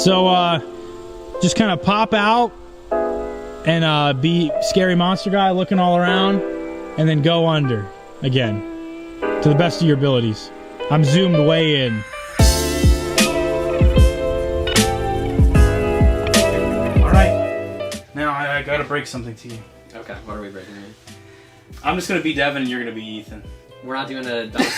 So, just kind of pop out and be scary monster guy looking all around, and then go under again to the best of your abilities. I'm zoomed way in. All right, now I gotta break something to you. Okay, what are we breaking here? I'm just gonna be Devin and you're gonna be Ethan. We're not doing a Dante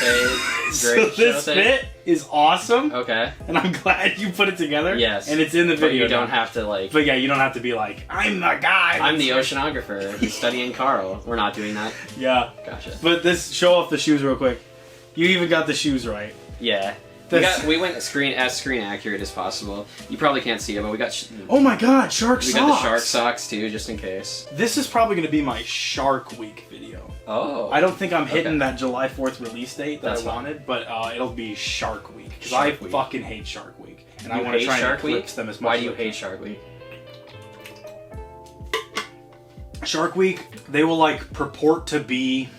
So this bit is awesome. Okay. And I'm glad you put it together. Yes. And it's in the video. But you don't have to like... But yeah, you don't have to be like, I'm the guy. I'm the oceanographer who's studying Carl. We're not doing that. Yeah. Gotcha. But show off the shoes real quick. You even got the shoes right. Yeah. We went as screen accurate as possible. You probably can't see it, but we got... Oh my god, shark socks! We got the shark socks too, just in case. This is probably going to be my Shark Week video. Oh. I don't think I'm hitting that July 4th release date that I wanted, fine. but it'll be Shark Week. Because I fucking hate Shark Week. And I want to try and eclipse them as much Why as do you I hate can. Shark Week? Shark Week, they will like purport to be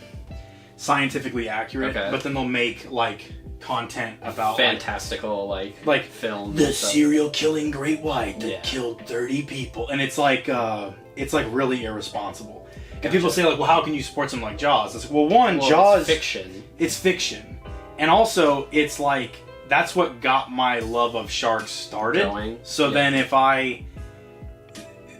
scientifically accurate, but then they'll make like content about fantastical like films. The serial killing great white that killed 30 people, and it's like really irresponsible. And people say like, well, how can you support something like Jaws? It's like, well, Jaws it's fiction. It's fiction, and also it's like that's what got my love of sharks started. So then if I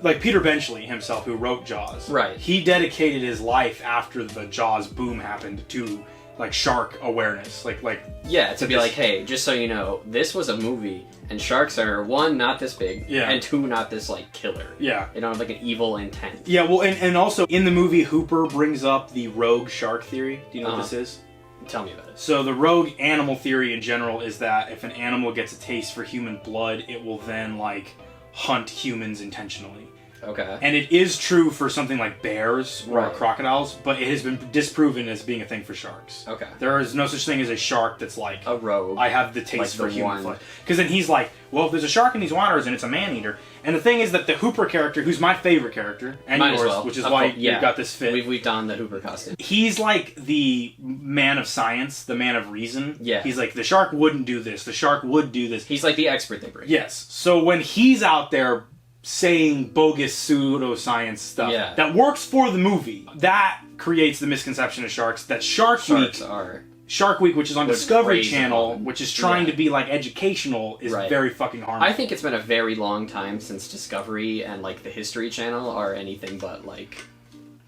like Peter Benchley himself, who wrote Jaws, right? He dedicated his life after the Jaws boom happened to like shark awareness, like to be like, hey, just so you know, this was a movie, and sharks are one, not this big, and two, not this like killer. Yeah, they don't have like an evil intent. Yeah, well, and also in the movie, Hooper brings up the rogue shark theory. Do you know what this is? Tell me about it. So the rogue animal theory in general is that if an animal gets a taste for human blood, it will then like hunt humans intentionally. Okay. And it is true for something like bears or crocodiles, but it has been disproven as being a thing for sharks. Okay. There is no such thing as a shark that's like a rogue. I have the taste for human flesh. Because then he's like, well, if there's a shark in these waters and it's a man-eater. And the thing is that the Hooper character, who's my favorite character, and yours, which is why you've got this fit. We've donned the Hooper costume. He's like the man of science, the man of reason. Yeah. He's like, the shark wouldn't do this. The shark would do this. He's like the expert they bring. Yes. So when he's out there saying bogus pseudoscience stuff that works for the movie, that creates the misconception of sharks that Shark Week, which is on Discovery Channel, which is trying to be like educational, is very fucking harmful. I think it's been a very long time since Discovery and like the History Channel are anything but like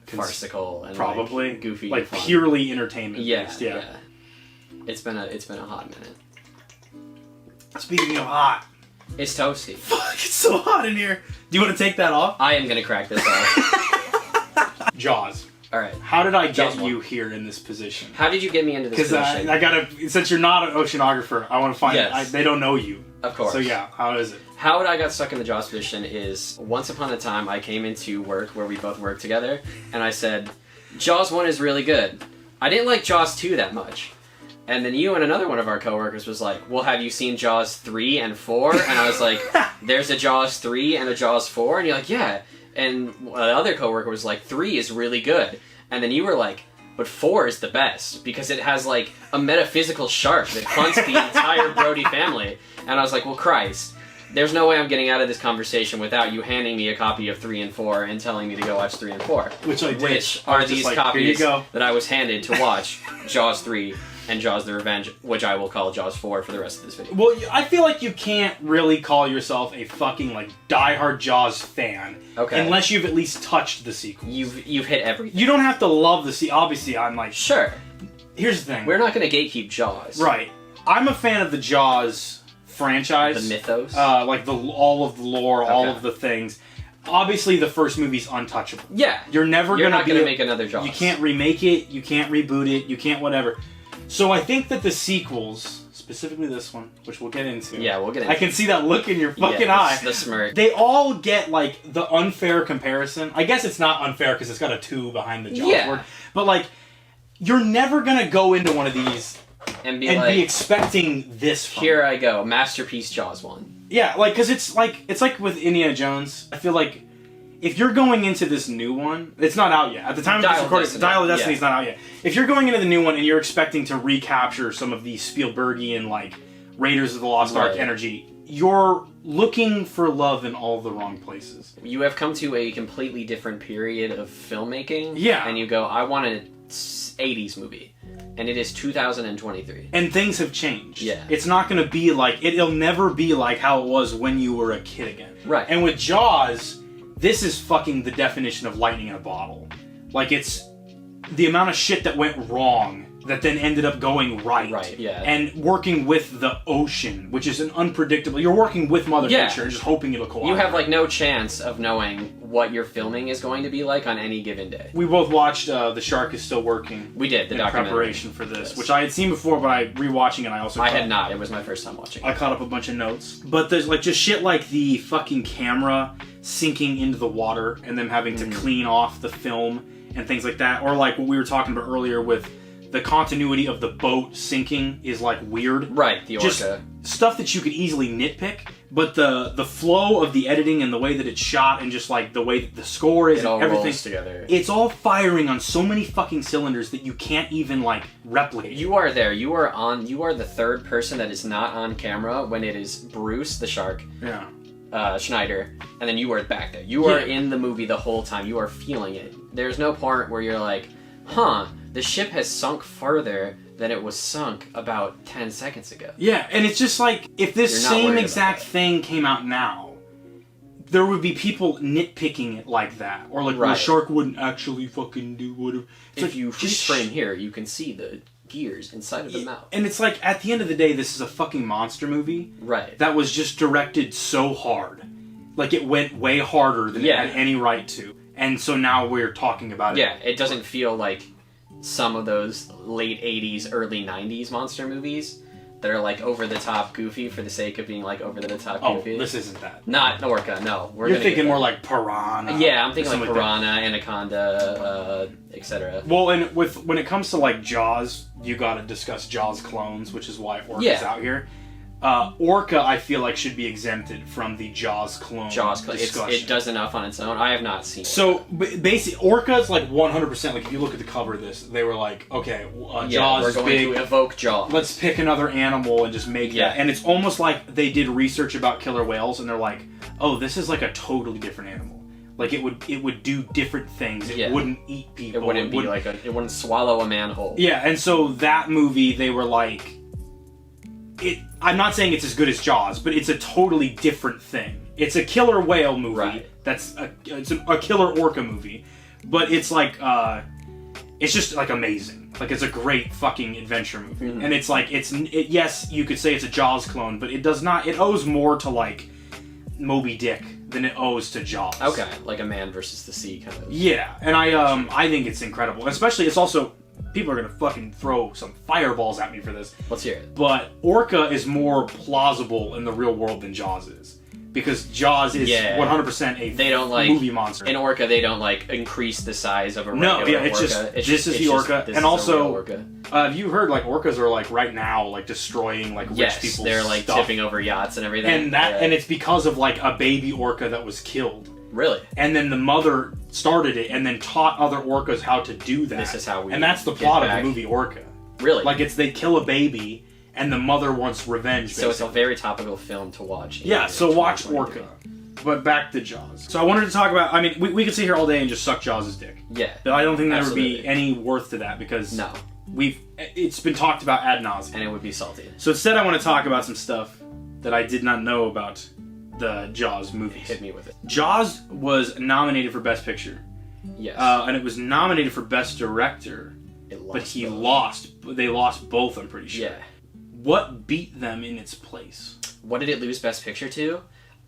farcical and probably like, goofy, like and fun. Purely entertainment based. Yeah. It's been a hot minute. Speaking of hot. It's toasty. Fuck, it's so hot in here. Do you want to take that off? I am gonna crack this off. Jaws. Alright. How did I get you here in this position? How did you get me into this position? Because I gotta, since you're not an oceanographer, I want to find they don't know you. Of course. So yeah, how is it? How I got stuck in the Jaws position is, once upon a time I came into work where we both worked together, and I said, Jaws 1 is really good. I didn't like Jaws 2 that much. And then you and another one of our coworkers was like, well, have you seen Jaws 3 and 4? And I was like, there's a Jaws 3 and a Jaws 4? And you're like, yeah. And the other coworker was like, 3 is really good. And then you were like, but 4 is the best, because it has like a metaphysical shark that hunts the entire Brody family. And I was like, well, Christ, there's no way I'm getting out of this conversation without you handing me a copy of 3 and 4 and telling me to go watch 3 and 4. Which I did. Which are these copies that I was handed to watch Jaws 3 and Jaws the Revenge, which I will call Jaws 4 for the rest of this video. Well, I feel like you can't really call yourself a fucking, like, diehard Jaws fan. Okay. Unless you've at least touched the sequels. You've hit everything. You don't have to love the sequel. Obviously, I'm like... Sure. Here's the thing. We're not going to gatekeep Jaws. Right. I'm a fan of the Jaws franchise. The mythos? Like, all of the lore, all of the things. Obviously, the first movie's untouchable. Yeah. You're not going to make another Jaws. You can't remake it. You can't reboot it. You can't whatever. So I think that the sequels, specifically this one, which we'll get into. Yeah, we'll get into. I can see that look in your fucking eye. The smirk. They all get, like, the unfair comparison. I guess it's not unfair because it's got a 2 behind the Jaws word. But, like, you're never going to go into one of these and be expecting this from Here I go. Masterpiece Jaws 1. Yeah, like, because it's like with Indiana Jones. I feel like if you're going into this new one, it's not out yet. At the time of this recording, Dial of Destiny's not out yet. If you're going into the new one and you're expecting to recapture some of the Spielbergian, like, Raiders of the Lost Ark energy, you're looking for love in all the wrong places. You have come to a completely different period of filmmaking. Yeah. And you go, I want an 80s movie. And it is 2023. And things have changed. Yeah. It's not going to be like... It'll never be like how it was when you were a kid again. Right. And with Jaws, this is fucking the definition of lightning in a bottle. Like, it's the amount of shit that went wrong that then ended up going right. Right, yeah. And working with the ocean, which is an unpredictable... You're working with Mother Nature and just hoping it'll cooperate. You have, like, no chance of knowing what your filming is going to be like on any given day. We both watched The Shark is Still Working. We did, the in documentary. preparation for this, which I had seen before, but I rewatching it, I also... I had not. It was my first time watching it. I caught up a bunch of notes. But there's, like, just shit like the fucking camera sinking into the water and them having to clean off the film and things like that. Or, like, what we were talking about earlier with the continuity of the boat sinking is, like, weird. Right, the Orca. Just stuff that you could easily nitpick, but the flow of the editing and the way that it's shot and just, like, the way that the score is it all and everything... rolls together. It's all firing on so many fucking cylinders that you can't even, like, replicate. You are there. You are the third person that is not on camera when it is Bruce, the shark. Yeah. Schneider, and then you are back there. You are in the movie the whole time. You are feeling it. There's no part where you're like, huh, the ship has sunk farther than it was sunk about 10 seconds ago. Yeah, and it's just like, if this same exact thing came out now, there would be people nitpicking it like that. Or like, well, the shark wouldn't actually fucking do whatever. If you freeze frame here, you can see the gears inside of the mouth. And it's like, at the end of the day, this is a fucking monster movie. Right. That was just directed so hard. Like, it went way harder than it had any right to. And so now we're talking about it. Yeah, it doesn't feel like some of those late 80s, early 90s monster movies that are like over the top goofy for the sake of being like over the top goofy. Oh, this isn't that. Not Orca, no. You're thinking more like Piranha. Yeah, I'm thinking like Piranha, Anaconda, etc. Well, and when it comes to like Jaws, you gotta discuss Jaws clones, which is why Orca's out here. Orca, I feel like, should be exempted from the Jaws clone discussion. It does enough on its own. I have not seen it. So, basically, Orca's like 100%, like, if you look at the cover of this, they were like, okay, Jaws is big. We're going to evoke Jaws. Let's pick another animal and just make that. And it's almost like they did research about killer whales, and they're like, oh, this is like a totally different animal. Like, it would do different things. It wouldn't eat people. It wouldn't it wouldn't swallow a manhole. Yeah, and so that movie, they were like... I'm not saying it's as good as Jaws, but it's a totally different thing. It's a killer whale movie. Right. It's a killer orca movie, but it's like it's just like amazing. Like, it's a great fucking adventure movie, and it's like yes, you could say it's a Jaws clone, but it does not. It owes more to like Moby Dick than it owes to Jaws. Okay, like a man versus the sea kind of. Yeah, and I think it's incredible. Especially, it's also. People are gonna fucking throw some fireballs at me for this. Let's hear it. But Orca is more plausible in the real world than Jaws is. Because Jaws is 100% a movie monster. In Orca, they don't, like, increase the size of a regular orca. It's just, this is the orca. And also, have you heard, like, orcas are, like, right now, like, destroying, like, rich people's they're, like, stuff. tipping over yachts and everything. And it's because of, like, a baby orca that was killed. Really? And then the mother started it and then taught other orcas how to do that. This is how we And that's the plot of the movie Orca. Really? Like, they kill a baby and the mother wants revenge, basically. So it's a very topical film to watch. Yeah, so watch Orca. But back to Jaws. So I wanted to talk about, I mean, we could sit here all day and just suck Jaws' dick. Yeah. But I don't think there would be any worth to that because it's been talked about ad nauseum. And it would be salty. So instead I want to talk about some stuff that I did not know about the Jaws movies. Hit me with it. Jaws was nominated for Best Picture. Yes. And it was nominated for Best Director. They lost both, I'm pretty sure. Yeah. What beat them in its place? What did it lose Best Picture to?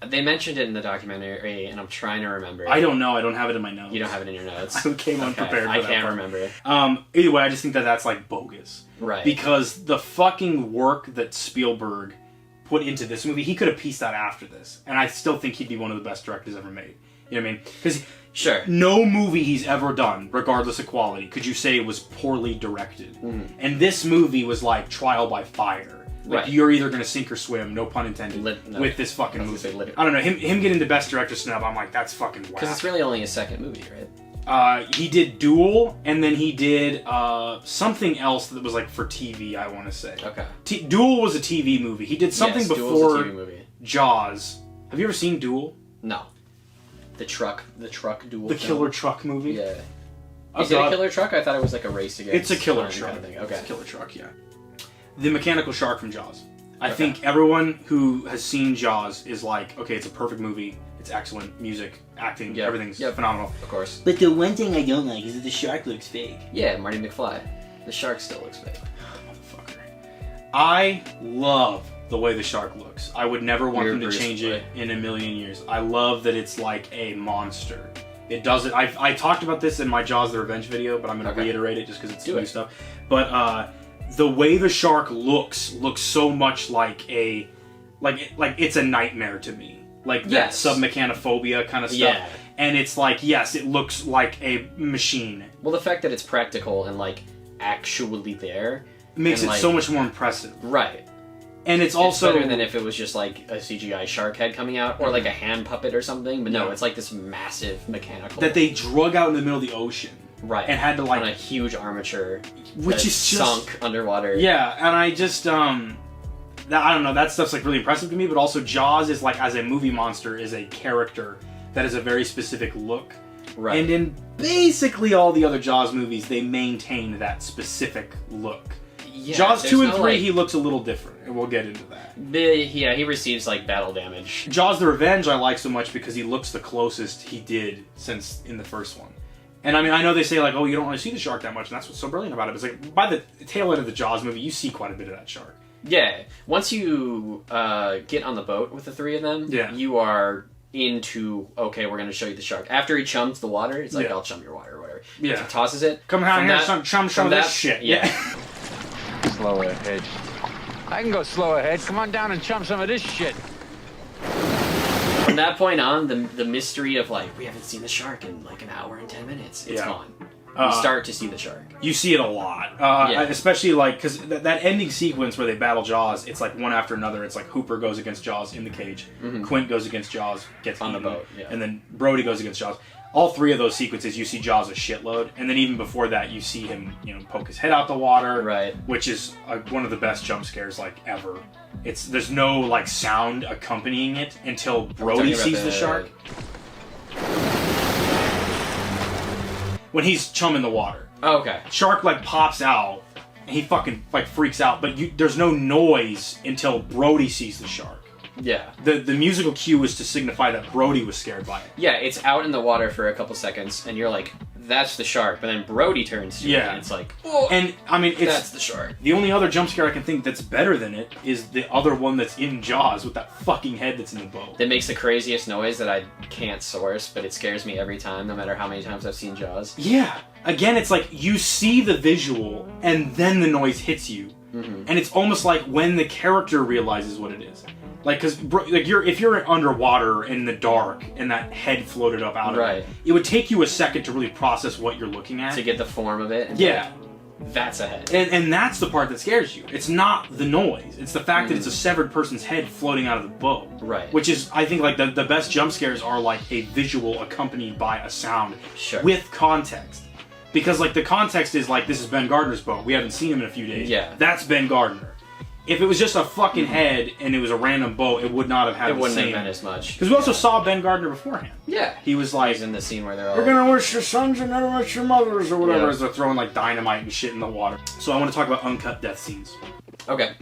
They mentioned it in the documentary, and I'm trying to remember. I don't know. I don't have it in my notes. You don't have it in your notes? I came unprepared for that. I can't remember. Either way, I just think that's, like, bogus. Right. Because the fucking work that Spielberg put into this movie, he could have pieced out after this. And I still think he'd be one of the best directors ever made. You know what I mean? Because no movie he's ever done, regardless of quality, could you say it was poorly directed. Mm-hmm. And this movie was like trial by fire. Like, you're either going to sink or swim, no pun intended, with this fucking movie. I don't know, him getting the Best Director snub, I'm like, that's fucking whack. Because it's really only his second movie, right? He did Duel, and then he did something else that was like for TV, I want to say. Okay. Duel was a TV movie. He did something before... Duel was a TV movie. Jaws. Have you ever seen Duel? No. The truck duel. The killer truck movie? Yeah. Is it a killer truck? I thought it was like a race against. It's a killer truck. Kind of thing. Okay. It's a killer truck, yeah. The mechanical shark from Jaws. I think everyone who has seen Jaws is like, okay, it's a perfect movie. It's excellent. Music, acting, everything's phenomenal. Of course. But the one thing I don't like is that the shark looks fake. Yeah, Marty McFly. The shark still looks fake. Motherfucker. I love the way the shark looks. I would never want them to change it in a million years. I love that it's like a monster. It doesn't. I talked about this in my Jaws the Revenge video, but I'm going to reiterate it just because it's new stuff. But the way the shark looks so much like it's a nightmare to me. Like that submechanophobia kind of stuff. Yeah. And it's like, yes, it looks like a machine. Well, the fact that it's practical and like actually there makes it so much more impressive. Right. And it's also better than if it was just like a CGI shark head coming out or like a hand puppet or something. But no, it's like this massive mechanical that they drug out in the middle of the ocean. Right. And had to like on a huge armature, which is sunk underwater. Yeah, and I just I don't know, that stuff's like really impressive to me. But also, Jaws is like, as a movie monster, is a character that has a very specific look. Right. And in basically all the other Jaws movies, they maintain that specific look. Yeah, Jaws 2 and 3, he looks a little different, and we'll get into that. He receives like battle damage. Jaws the Revenge I like so much because he looks the closest he did since in the first one. And I mean, I know they say like, oh, you don't want to see the shark that much, and that's what's so brilliant about it. But it's like, by the tail end of the Jaws movie, you see quite a bit of that shark. Yeah. Once you get on the boat with the three of them, you are into, okay, we're going to show you the shark. After he chums the water, it's like, I'll chum your water or whatever. Yeah. He tosses it. Come down here, chum this shit. Yeah. Slow ahead. I can go slow ahead. Come on down and chum some of this shit. From that point on, the mystery of like, we haven't seen the shark in like an hour and 10 minutes. It's gone. You start to see the shark. You see it a lot. Especially like, because that ending sequence where they battle Jaws, it's like one after another. It's like Hooper goes against Jaws in the cage. Mm-hmm. Quint goes against Jaws, gets on the boat. Yeah. And then Brody goes against Jaws. All three of those sequences, you see Jaws a shitload. And then even before that, you see him, poke his head out the water. Right. Which is one of the best jump scares, like, ever. There's no, like, sound accompanying it until Brody sees the shark. When he's chumming the water. Oh, okay. Shark, like, pops out, and he fucking, like, freaks out. But there's no noise until Brody sees the shark. Yeah. The musical cue was to signify that Brody was scared by it. Yeah, it's out in the water for a couple seconds, and you're like, that's the shark. But then Brody turns to it, and it's like, oh, and I mean, that's the shark. The only other jump scare I can think that's better than it is the other one that's in Jaws with that fucking head that's in the boat. That makes the craziest noise that I can't source, but it scares me every time, no matter how many times I've seen Jaws. Yeah. Again, it's like you see the visual, and then the noise hits you. Mm-hmm. And it's almost like when the character realizes what it is. Like, because if you're underwater in the dark and that head floated up out of it, it would take you a second to really process what you're looking at. To get the form of it. And that's a head. And that's the part that scares you. It's not the noise. It's the fact that it's a severed person's head floating out of the boat. Right. Which is, I think, like, the best jump scares are, like, a visual accompanied by a sound with context. Because, like, the context is, like, this is Ben Gardner's boat. We haven't seen him in a few days. Yeah. That's Ben Gardner. If it was just a fucking head and it was a random boat, it would not have had the same... It wouldn't have been as much. Because we also saw Ben Gardner beforehand. Yeah. He was like... He's in the scene where they're all... You're gonna wish your sons and never wish your mothers, or whatever, as they're throwing, like, dynamite and shit in the water. So I want to talk about uncut death scenes. Okay.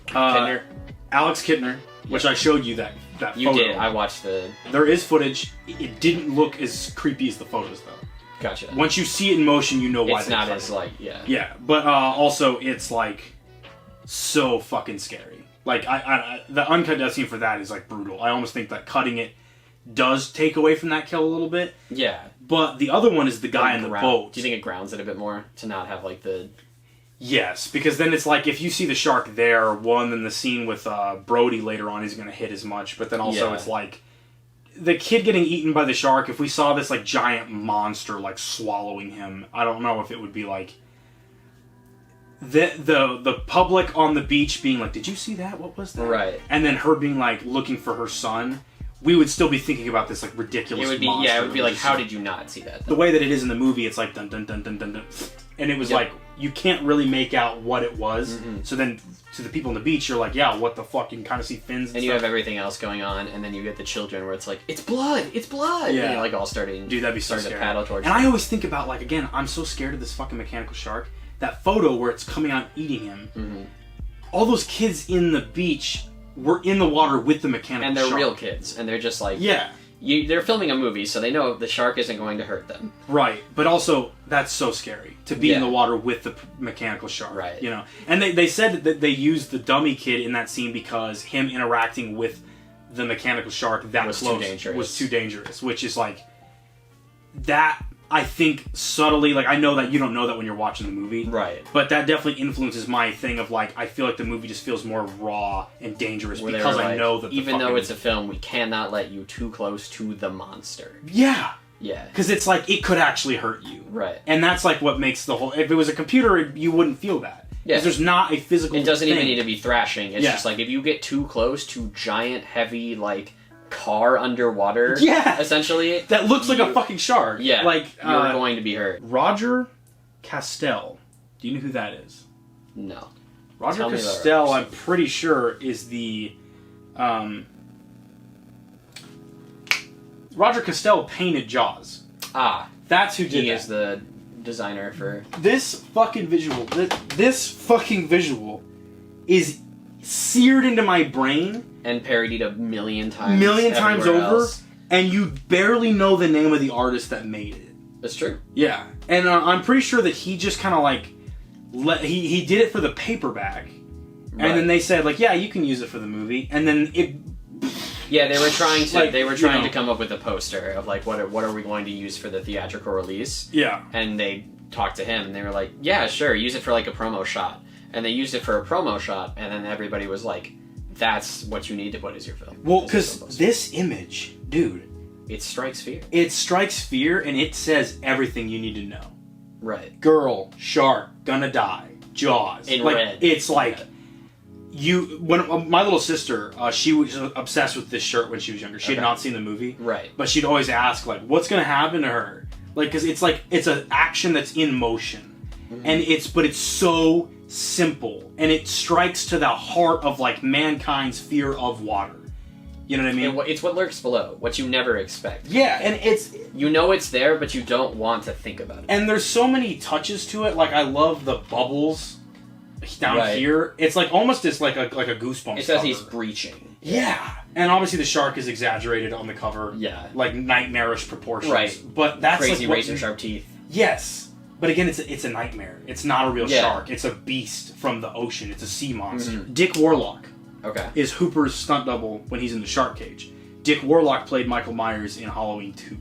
Kidner. Alex Kidner, which I showed you that photo. You did. I watched the... There is footage. It didn't look as creepy as the photos, though. Gotcha. Once you see it in motion, you know why it's not as, like, Yeah, but also, it's, like... so fucking scary. Like, the uncut death scene for that is, like, brutal. I almost think that cutting it does take away from that kill a little bit. Yeah. But the other one is the guy in the boat. Do you think it grounds it a bit more to not have, like, the... Yes, because then it's like, if you see the shark there, then the scene with Brody later on isn't going to hit as much. But then also it's like, the kid getting eaten by the shark, if we saw this, like, giant monster, like, swallowing him, I don't know if it would be, like... The public on the beach being like, did you see that? What was that? Right. And then her being like, looking for her son. We would still be thinking about this, like, ridiculous monster. Yeah, it would be like, how did you not see that? The way that it is in the movie, it's like, dun dun dun dun dun dun. And it was like, you can't really make out what it was. So then to the people on the beach, you're like, yeah, what the fuck? You can kind of see fins and you stuff. have everything else going on, and then you get the children where it's like, it's blood, it's blood. Yeah. And you're like all starting. Dude, that'd be so to scary. paddle towards. And I always think about, like, again, I'm so scared of this fucking mechanical shark. That photo where it's coming out eating him. All those kids in the beach were in the water with the mechanical and they're shark. real kids, and they're just like, yeah. They're filming a movie, so they know the shark isn't going to hurt them. Right, but also that's so scary to be in the water with the mechanical shark. Right. You know, and they said that they used the dummy kid in that scene because him interacting with the mechanical shark that was close too dangerous. was too dangerous. Which is like that. I think subtly, like I know that you don't know that when you're watching the movie, Right. But that definitely influences my thing of like I feel like the movie just feels more raw and dangerous Where because I like, know that even though it's a film, we cannot let you too close to the monster. Yeah. Yeah. Because it's like, it could actually hurt you. Right. And that's like what makes the whole... If it was a computer, you wouldn't feel that. Yeah. Because there's not a physical It doesn't thing. even need to be thrashing. It's just like, if you get too close to giant, heavy, like, car underwater... Yeah! Essentially... That looks like a fucking shark. Yeah. Like, you're going to be hurt. Roger Castell. Do you know who that is? No. Roger Tell me about Castell, Roger. I'm pretty sure, is the... Roger Castell painted Jaws. Ah. That's who did He that. is the designer for... This fucking visual, this fucking visual is seared into my brain And parodied a million times. million times everywhere over, else. and you barely know the name of the artist that made it. That's true. Yeah, and I'm pretty sure that he just kind of like he did it for the paperback, and then they said like, yeah, you can use it for the movie, and then it. Yeah, they were trying to Like, they were trying you know. to come up with a poster of like what are we going to use for the theatrical release? Yeah. And they talked to him and they were like, yeah, sure, use it for like a promo shot. And they used it for a promo shot, and then everybody was like, that's what you need to put as your film. Well, because this image, dude, it strikes fear. it strikes fear, and it says everything you need to know. Right. Girl, shark, gonna die, Jaws. In like, red. It's like Yeah. when my little sister, she was obsessed with this shirt when she was younger. She had not seen the movie, Right. but she'd always ask like, "What's gonna happen to her?" Like, because it's like it's an action that's in motion, and it's so simple, and it strikes to the heart of like mankind's fear of water. You know what I mean? It's what lurks below, what you never expect. Yeah, and it's You know it's there, but you don't want to think about it. and there's so many touches to it. Like I love the bubbles down Right. here. It's like almost as like a Goosebumps. It says cover. he's breaching. Yeah, and obviously the shark is exaggerated on the cover. Yeah. Like nightmarish proportions. Right. But that's Crazy like razor sharp teeth. Yes, but again, it's a nightmare. It's not a real Yeah. shark. It's a beast from the ocean. It's a sea monster. Dick Warlock Okay. is Hooper's stunt double when he's in the shark cage. Dick Warlock played Michael Myers in Halloween 2.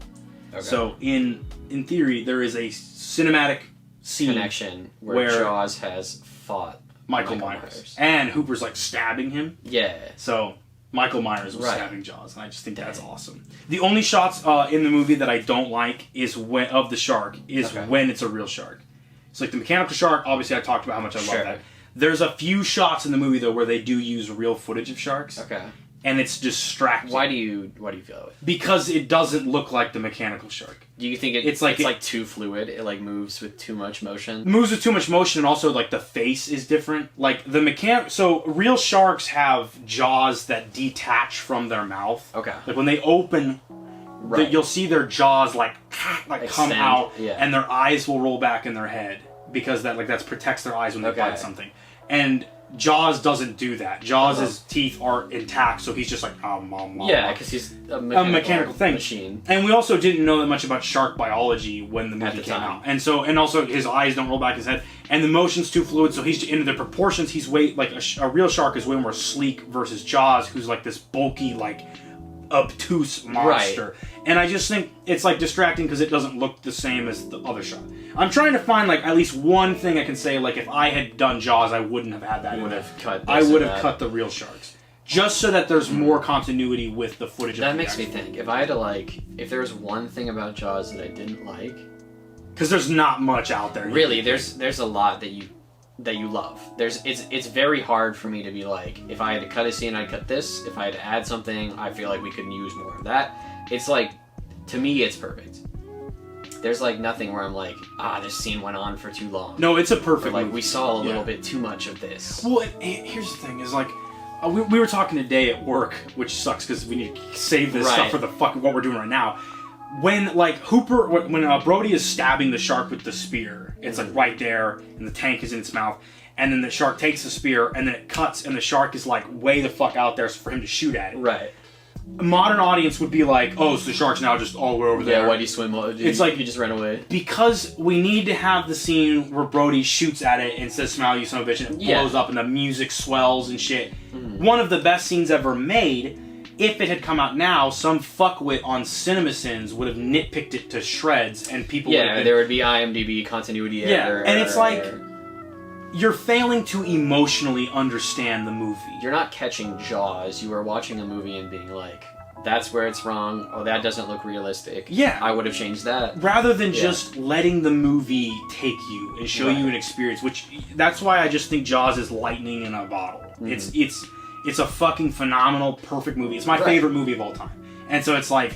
Okay. So in theory, there is a cinematic scene Connection where where Jaws has fought Michael Myers. And Hooper's like stabbing him. Yeah. So Michael Myers was Right. stabbing Jaws, and I just think that's awesome. The only shots in the movie that I don't like is of the shark is when it's a real shark. It's like the mechanical shark. Obviously, I talked about how much I love that. There's a few shots in the movie though where they do use real footage of sharks. Okay. And it's distracting. Why do you feel that way? Because it doesn't look like the mechanical shark. Do you think It's like too fluid? It like moves with too much motion. Moves with too much motion, and also like the face is different. Like the so real sharks have jaws that detach from their mouth. Okay. Like when they open, you'll see their jaws like come Extend, out, yeah. and their eyes will roll back in their head because that protects their eyes when they bite something. And Jaws doesn't do that. Jaws' teeth are intact, so he's just like, Yeah, because he's a mechanical thing. machine. And we also didn't know that much about shark biology when the movie came out. And so, and also his eyes don't roll back his head, and the motion's too fluid. So he's in the proportions. He's way like a real shark is way more sleek versus Jaws, who's like this bulky, like obtuse monster. And I just think it's like distracting because it doesn't look the same as the other shark. I'm trying to find like at least one thing I can say like if I had done Jaws, I wouldn't have had that. You would have cut. I would have cut the real sharks. Just so that there's more continuity with the footage of That the makes me action. think. If I had to if there was one thing about Jaws that I didn't like, Because there's not much out there. really, there's a lot that you love. It's very hard for me to be like, if I had to cut a scene, I'd cut this. If I had to add something, I feel like we could use more of that. It's like, to me, it's perfect. There's like nothing where I'm like, this scene went on for too long. No, it's a perfect like movie. We saw a little bit too much of this. Well, and here's the thing: is like we were talking today at work, which sucks because we need to save this stuff for the fucking what we're doing right now. When like Hooper, when Brody is stabbing the shark with the spear, it's like right there, and the tank is in its mouth, and then the shark takes the spear, and then it cuts, and the shark is like way the fuck out there for him to shoot at it. Right. A modern audience would be like, oh, so the shark's now just all the way over there. Yeah, why'd he swim? It's like he just ran away. Because we need to have the scene where Brody shoots at it and says, "Smile, you son of a bitch," and it blows up and the music swells and shit. One of the best scenes ever made. If it had come out now, some fuckwit on CinemaSins would have nitpicked it to shreds, and people would have been... there would be IMDb continuity error. And it's like... You're failing to emotionally understand the movie. You're not catching Jaws. You are watching a movie and being like, that's where it's wrong. Oh, that doesn't look realistic. Yeah. I would have changed that. Rather than just letting the movie take you and show you an experience, which... That's why I just think Jaws is lightning in a bottle. It's a fucking phenomenal, perfect movie. It's my favorite movie of all time. And so it's like...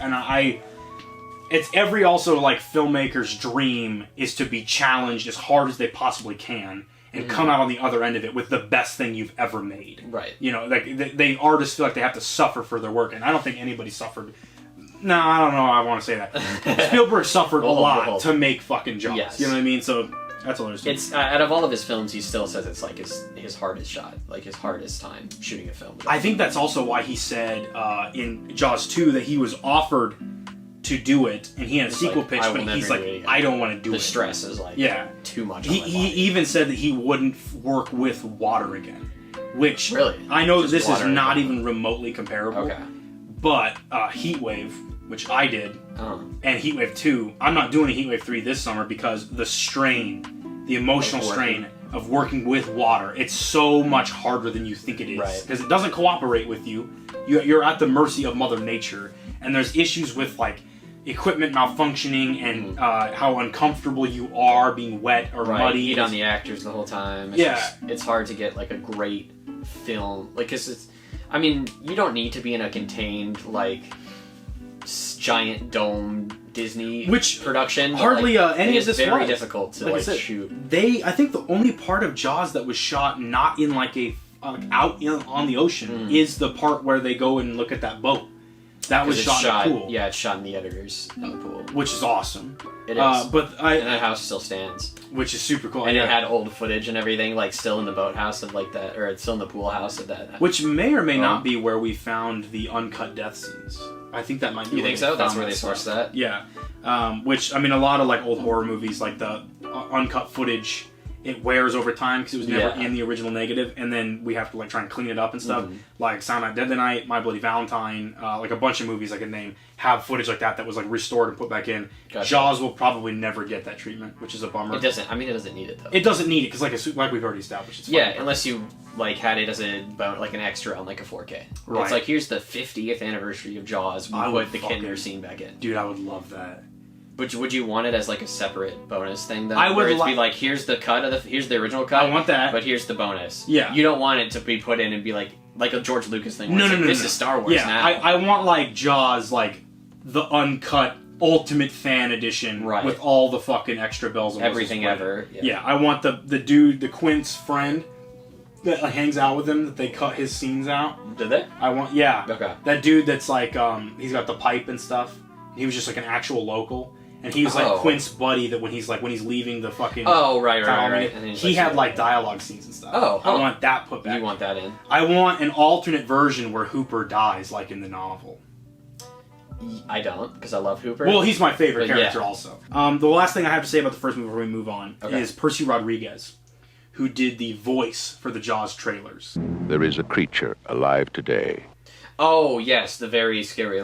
It's every also, like, filmmaker's dream is to be challenged as hard as they possibly can and come out on the other end of it with the best thing you've ever made. Right. You know, like artists feel like they have to suffer for their work, and I don't think anybody suffered. No, I don't know. I want to say that Spielberg suffered a lot to make fucking Jaws. Yes. You know what I mean? So that's all there's. It's out of all of his films, he still says it's like his hardest shot, like his hardest time shooting a film. I think that's also why he said in Jaws 2 that he was offered to do it, and he had a sequel pitch, but he's like, I don't want to do it. The stress is like too much. He even said that he wouldn't work with water again, which really I know this is not even remotely comparable. Okay, but Heatwave, which I did, and Heatwave 2, I'm not doing a Heatwave 3 this summer because the strain, the emotional strain of working with water, it's so much harder than you think it is because it doesn't cooperate with you. You're at the mercy of Mother Nature, and there's issues with like equipment malfunctioning and how uncomfortable you are being wet or muddy. Eat on the actors the whole time. It's hard to get like a great film. Like, cause it's, I mean, you don't need to be in a contained like giant dome Disney production. Hardly any of this is very was difficult to like shoot. I think the only part of Jaws that was shot not in like a out on the ocean is the part where they go and look at that boat. That was shot in the pool. Yeah, it's shot in the editor's pool. Which is awesome. It is. And that house still stands. Which is super cool. And it had old footage and everything, like still in the boathouse of like that, or it's still in the pool house of that. Which may or may not be where we found the uncut death scenes. I think that might be. You think so? That's where they sourced that? Yeah. Which, I mean, a lot of like old horror movies, like the uncut footage, it wears over time because it was never in the original negative, and then we have to like try and clean it up and stuff. Like Silent Night, Deadly Night, My Bloody Valentine, like a bunch of movies I could name have footage like that was like restored and put back in. Gotcha. Jaws will probably never get that treatment, which is a bummer. It doesn't. I mean, it doesn't need it though. It doesn't need it because like we've already established. It's fine, unless you like had it as like an extra on like a 4K. Right. It's like here's the 50th anniversary of Jaws. We put the Kidner scene back in. Dude, I would love that. But would you want it as like a separate bonus thing though? I would be like, here's the cut of here's the original cut. I want that, but here's the bonus. Yeah, you don't want it to be put in and be like a George Lucas thing. Where no, this is Star Wars now. I want like Jaws, like the uncut Ultimate Fan Edition, with all the fucking extra bells and whistles. Everything ever. Yeah, I want the dude, the Quint's friend that like, hangs out with him, that they cut his scenes out. Did they? I want that dude that's like he's got the pipe and stuff. He was just like an actual local. And he was like Quint's buddy that when he's leaving the fucking right. And he had like dialogue scenes and stuff. I want that put back. You want that in? I want an alternate version where Hooper dies like in the novel. I don't, because I love Hooper. Well, he's my favorite character also. The last thing I have to say about the first movie before we move on is Percy Rodriguez, who did the voice for the Jaws trailers. There is a creature alive today. Oh yes, the very scary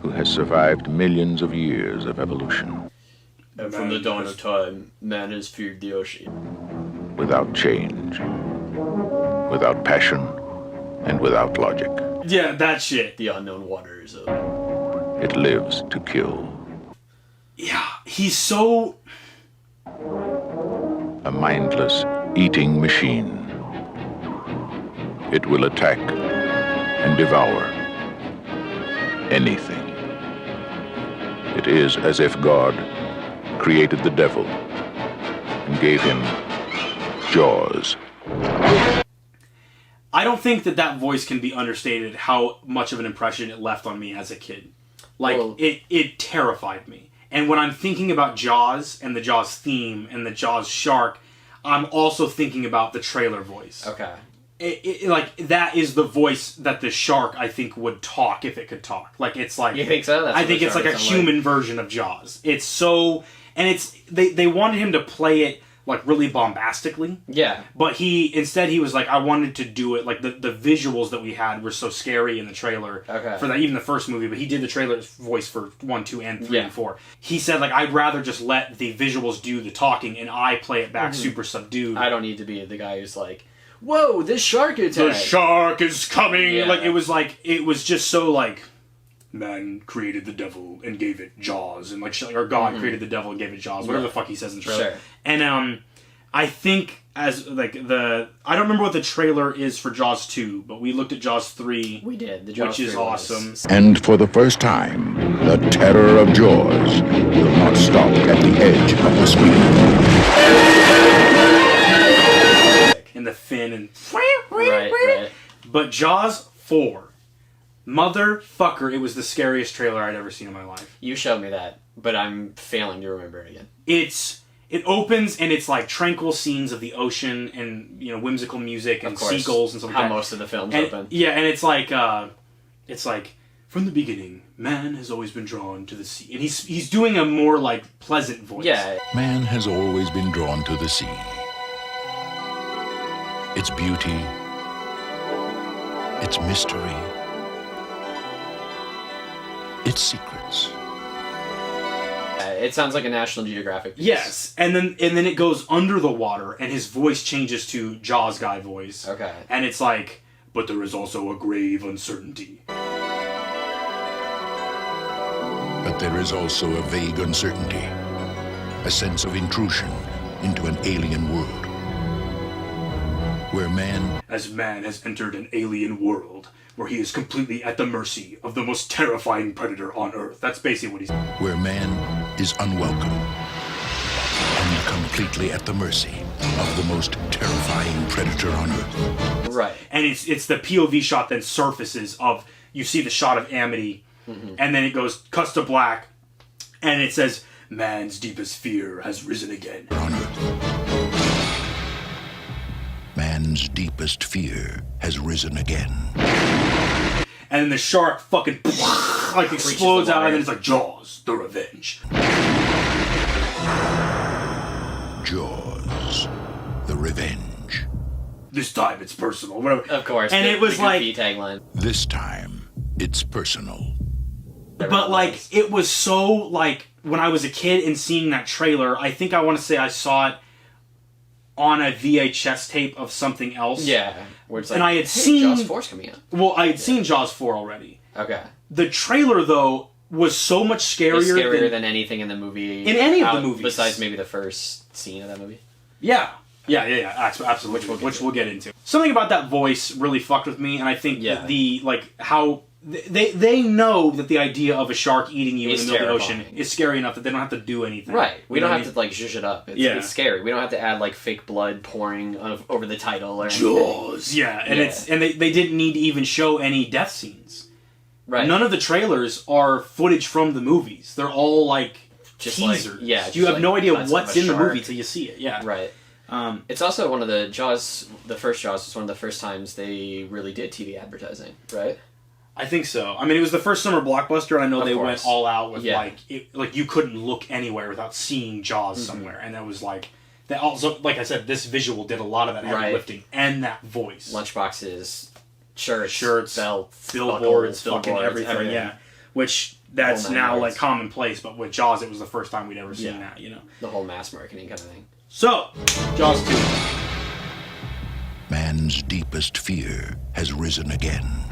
who has survived millions of years of evolution. And from the dawn of time, man has feared the ocean. Without change, without passion, and without logic. Yeah, that shit. The unknown waters of... It lives to kill. Yeah, he's so... A mindless, eating machine. It will attack and devour anything. It is as if God created the devil and gave him jaws. I don't think that voice can be understated how much of an impression it left on me as a kid. Like, it terrified me. And when I'm thinking about Jaws and the Jaws theme and the Jaws shark, I'm also thinking about the trailer voice. Okay. Like, that is the voice that the shark, I think, would talk if it could talk. Like, it's like... You think so? I think it's like a human version of Jaws. It's so... And it's... They wanted him to play it, like, really bombastically. Yeah. But instead he was like, I wanted to do it, like, the visuals that we had were so scary in the trailer. Okay. For that, even the first movie, but he did the trailer voice for 1, 2, and 3, and 4. He said, like, I'd rather just let the visuals do the talking, and I play it back super subdued. I don't need to be the guy who's like, whoa, this shark attack! The shark is coming! Yeah. Like, it was just so, like, man created the devil and gave it jaws, and, like, or God created the devil and gave it jaws, whatever the fuck he says in the trailer. Sure. And, I think as, like, I don't remember what the trailer is for Jaws 2, but we looked at Jaws 3. We did. The Jaws which is 3 awesome. And for the first time, the terror of Jaws will not stop at the edge of the screen. And the fin and... Right. But Jaws 4. Motherfucker, it was the scariest trailer I'd ever seen in my life. You showed me that, but I'm failing to remember it again. It opens and it's like tranquil scenes of the ocean and, you know, whimsical music and seagulls and stuff like that. How most of the films and, open. Yeah, and it's like from the beginning, man has always been drawn to the sea. And he's doing a more like pleasant voice. Yeah. Man has always been drawn to the sea. Its beauty, its mystery, its secrets. It sounds like a National Geographic piece. Yes, and then it goes under the water, and his voice changes to Jaws guy voice. Okay. And it's like, but there is also a grave uncertainty. But there is also a vague uncertainty, a sense of intrusion into an alien world, where man has entered an alien world, where he is completely at the mercy of the most terrifying predator on Earth. That's basically what he's... Where man is unwelcome and completely at the mercy of the most terrifying predator on Earth. Right. And it's the POV shot then surfaces of... You see the shot of Amity, and then it cuts to black, and it says, man's deepest fear has risen again. On Earth. Man's deepest fear has risen again. And then the shark fucking like explodes out, and then it's like Jaws, the revenge. Jaws, the revenge. This time it's personal, whatever. Of course. And it was the like tagline. This time, it's personal. But like it was so like when I was a kid and seeing that trailer, I think I want to say I saw it on a VHS tape of something else. Yeah. Where it's like, and I had seen Jaws 4's coming out. Well, I had seen Jaws 4 already. Okay. The trailer though was so much scarier than anything in the movie. In any of the movies. Besides maybe the first scene of that movie. Yeah. Absolutely. Which we'll get into. Something about that voice really fucked with me, and I think how they know that the idea of a shark eating you in the middle of the ocean is scary enough that they don't have to do anything. Right. We don't have to like zhuzh it up. It's scary. We don't have to add like fake blood pouring over the title or anything. Jaws. Yeah, and they didn't need to even show any death scenes. Right. None of the trailers are footage from the movies. They're all like just teasers. Like, you have like no idea what's in the shark. movie till you see it. Yeah. Right. It's also one of the Jaws. The first Jaws was one of the first times they really did TV advertising. Right. I think so. I mean, it was the first summer blockbuster, and I know they went all out with like you couldn't look anywhere without seeing Jaws somewhere, and that was like that. Also, like I said, this visual did a lot of that heavy lifting and that voice. Lunchboxes, shirts, belts, billboards, fucking everything. Yeah, which that's now like commonplace, but with Jaws, it was the first time we'd ever seen that. You know, the whole mass marketing kind of thing. So, Jaws 2. Man's deepest fear has risen again.